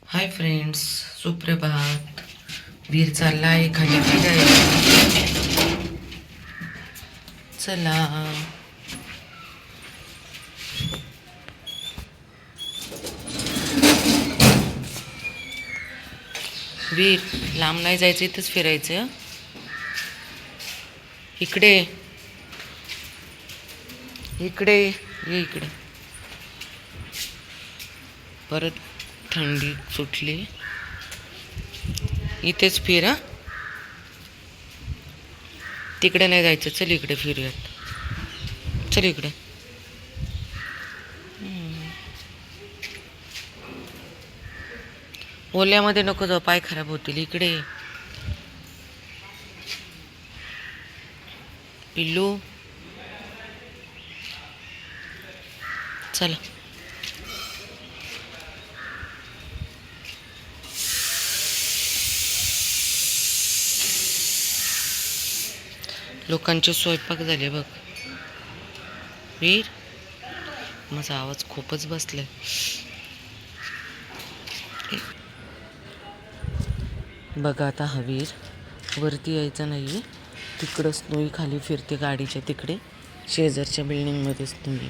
Hi friends, सुप्रभात. वीर चाललाय खाली फिरायला. चला. वीर, लांब नाही जायचं, इथंच फिरायचं. इकडे इकडे ये इकडे. परत थंडी सुटली. इथेच फिर. हा, तिकडे नाही जायचं. चल इकडे फिरूयात. चल इकडे. ओल्यामध्ये नको जाऊ, पाय खराब होतील. इकडे पिल्लू, चला. लोकांचे स्वयंपाक झाले बघ. वीर, माझा आवाज खूपच बसलाय. बघा आता हा वीर वरती यायचा नाही. तिकडं स्नोई खाली फिरते गाडीच्या तिकडे, शेजारच्या बिल्डिंगमध्ये स्नोई.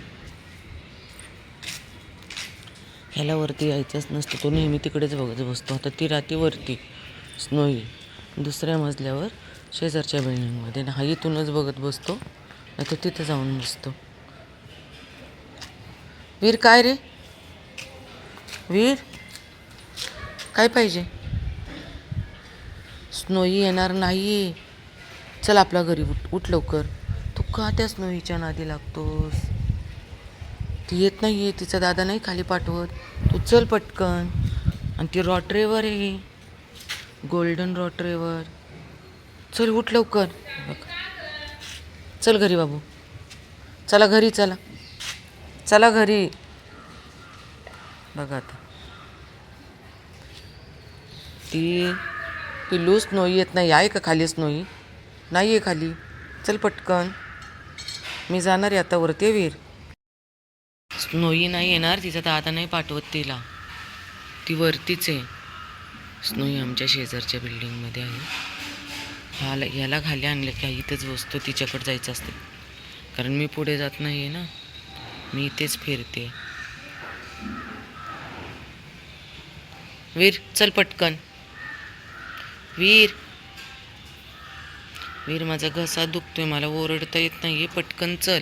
ह्याला वरती यायचंच नसतं, तो नेहमी तिकडेच बघत बसतो. आता ती राहते वरती स्नोई, दुसऱ्या मजल्यावर शेजारच्या बिल्डिंगमध्ये. हा इथूनच बघत बसतो, नाही तर तिथं जाऊन बसतो. वीर, काय रे वीर, काय पाहिजे? स्नोई येणार नाही. चल आपल्या घरी, उठ लवकर. तू का त्या स्नोईच्या नादी लागतोस? ती येत नाही आहे, तिचा दादा नाही खाली पाठवत. तू चल पटकन. आणि ती रॉट्रेवर आहे, गोल्डन रॉट्रेवर. चल उठ लवकर. बघ, चल घरी बाबू. चला घरी, चला चला घरी. बघा आता ती पिल्लू स्नोई येत नाही. आहे का खाली स्नोई? नाही आहे खाली. चल पटकन, मी जाणार आहे आता वरती. वीर, स्नोई नाही येणार, तिचा दादा नाही पाठवत तिला. ती वरतीच आहे. स्नोई आमच्या शेजारच्या बिल्डिंगमध्ये आहे. ह्याला खाली आणलं की इथंच बसतो. तिच्याकडे जायचं असते, कारण मी पुढे जात नाही आहे ना, मी इथेच फिरते. वीर, चल पटकन. वीर, वीर, माझा घसा दुखतोय, मला ओरडता येत नाही. पटकन चल.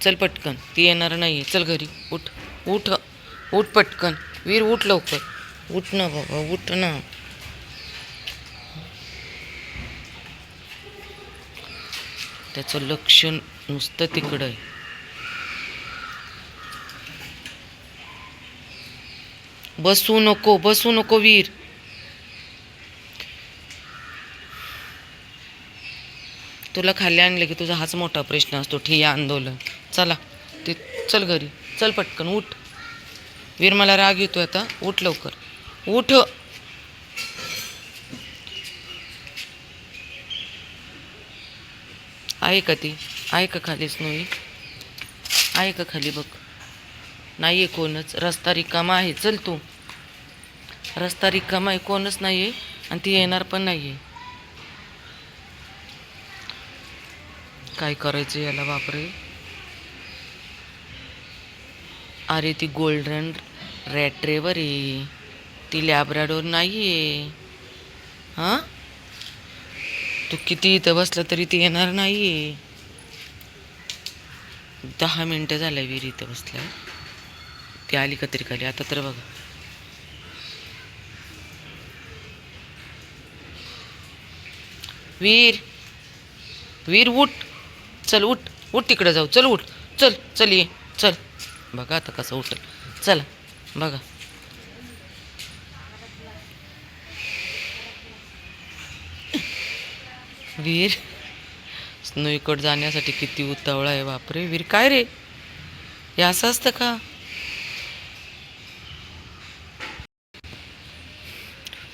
चल पटकन, ती येणार नाही आहे. चल घरी. उठ उठ उठ पटकन. वीर, उठ लवकर. उठ ना बाबा, उठ ना. त्याचं लक्ष नुसतं तिकडं आहे. बसू नको वीर. तुला खाली आणलं की तुझा हाच मोठा प्रश्न असतो, ठिय्या आंदोलन. चला ते, चल घरी. चल पटकन उठ. वीर, मला राग येतोय आता. उठ लवकर, उठ. आहे का ती? आहे का खाली स्नोई? आहे का खाली? बघ, नाही आहे कोणच. रस्ता रिकामा आहे. चल तू. रस्ता रिकामा आहे, कोणच नाही आहे, आणि ती येणार पण नाही आहे. काय करायचं याला, बापरे. अरे ती गोल्डन रॅट्रेवर आहे, ती लॅब्राडोर नाही आहे. हां, तू किती इथं बसला तरी ती येणार नाही आहे. 10 मिनटं झाल्या वीर इथं बसल्या. ती आली का तरी खाली? आता तर बघा. वीर, वीर उठ. चल उठ. उठ तिकडे जाऊ. चल उठ. चल चल ये. चल. बघा आता कसं उठल. चला बघा. वीर स्नोईकडे जाण्यासाठी किती उतावळा आहे, बापरे. वीर, काय रे, हे असं असतं का?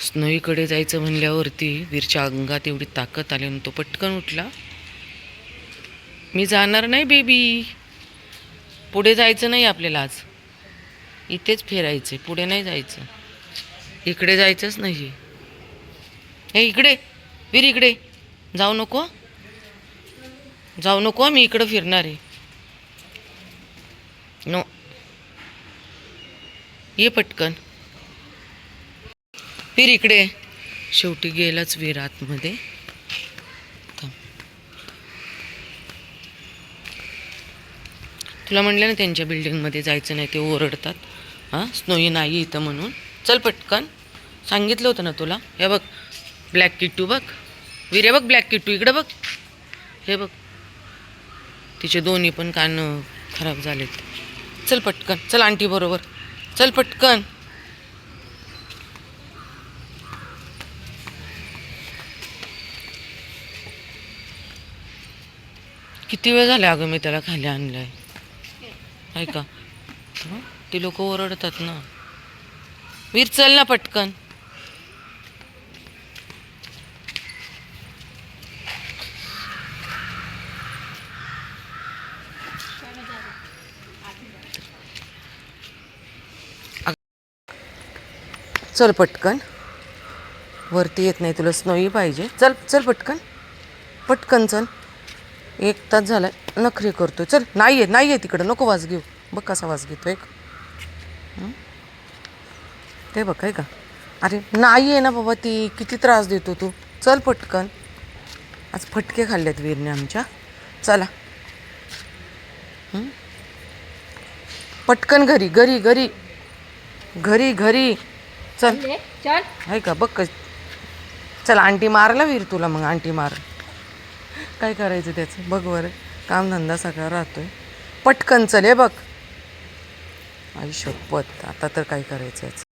स्नोईकडे जायचं म्हणल्यावरती वीरच्या अंगात एवढी ताकद आली आणि तो पटकन उठला. मी जाणार नाही बेबी. पुढे जायचं नाही आपल्याला आज. इथेच फिरायचं, पुढे नाही जायचं. इकडे जायचंच नाही. हे इकडे वीर, इकडे जाऊ नको. जाऊ नको, मी इकडं फिरणार आहे. नो, ये पटकन. वीर इकडे. शेवटी गेलाच वीर आतमध्ये. थांब. तुला म्हणलं ना त्यांच्या बिल्डिंगमध्ये जायचं नाही, ते ओरडतात. हां, स्नोई नाही इथं म्हणून. चल पटकन, सांगितलं होतं ना तुला. हे बघ ब्लॅक किट्टू बघ. वीर हे बघ ब्लॅक किट्टू, इकडे बघ. हे बघ, तिचे दोन्ही पण कान खराब झालेत. चल पटकन, चल आंटी बरोबर. चल पटकन. किती वेळ झाला अगं मी त्याला खाली आणलंय. ऐका, ते लोक ओरडतात ना. वीर चल ना पटकन. चल पटकन. वरती येत नाही, तुला स्नोई पाहिजे. चल चल पटकन, पटकन चल. 1 तास झालाय नखरे करतोय. चल. नाही आहे तिकडं, नको वास घेऊ. बघ कसा वास घेतोय. ते बघ आहे का. अरे नाही आहे ना बाबा, ती किती त्रास देतो तू. चल पटकन. आज फटके खाल्लेत वीरने आमच्या. चला पटकन घरी घरी घरी घरी घरी. चल चल. आहे का, बघ चल. आंटी मारला वीर तुला, मग आंटी मार. काय करायचं त्याचं बघ बरं. कामधंदा सगळा राहतोय. पटकन चल. हे बघ, आई शपथ, आता तर काय करायचं याचं.